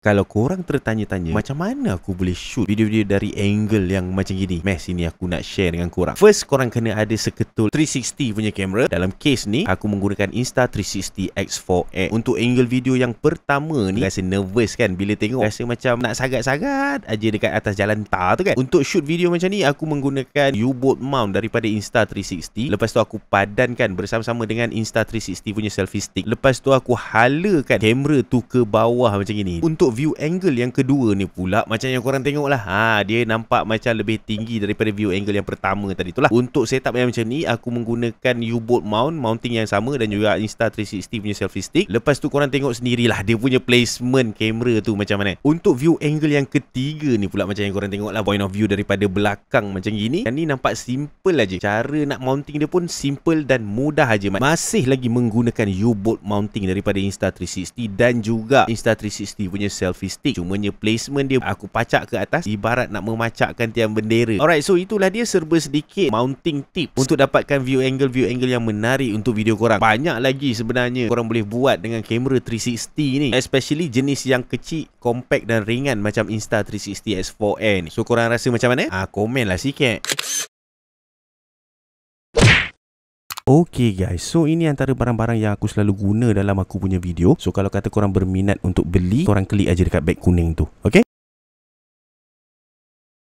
Kalau korang tertanya-tanya macam mana aku boleh shoot video-video dari angle yang macam gini, sini aku nak share dengan korang. First, korang kena ada seketul 360 punya kamera. Dalam case ni, aku menggunakan Insta360 X4N. Untuk angle video yang pertama ni, rasa nervous kan bila tengok, rasa macam nak sagat-sagat aja dekat atas jalan tar tu kan. Untuk shoot video macam ni, aku menggunakan U-boat mount daripada Insta360. Lepas tu aku padankan bersama-sama dengan Insta360 punya selfie stick. Lepas tu aku halakan kamera tu ke bawah macam gini. Untuk view angle yang kedua ni pula, macam yang korang tengok lah, dia nampak macam lebih tinggi daripada view angle yang pertama tadi tu lah. Untuk setup yang macam ni, aku menggunakan U-boat mounting yang sama dan juga Insta360 punya selfie stick. Lepas tu korang tengok sendirilah dia punya placement kamera tu macam mana. Untuk view angle yang ketiga ni pula, macam yang korang tengok lah, point of view daripada belakang macam gini. Yang ni nampak simple aja. Cara nak mounting dia pun simple dan mudah aja. Masih lagi menggunakan U-boat mounting daripada Insta360 dan juga Insta360 punya selfie stick. Cumanya placement dia aku pacak ke atas ibarat nak memacakkan tiang bendera. Alright, so itulah dia serba sedikit mounting tips untuk dapatkan view angle yang menarik untuk video korang. Banyak lagi sebenarnya korang boleh buat dengan kamera 360 ni, especially jenis yang kecil, compact dan ringan macam Insta360 X4N. So korang rasa macam mana? Komen lah sikit. Okay guys, so ini antara barang-barang yang aku selalu guna dalam aku punya video. So kalau kata korang berminat untuk beli, korang klik aja dekat beg kuning tu. Okay?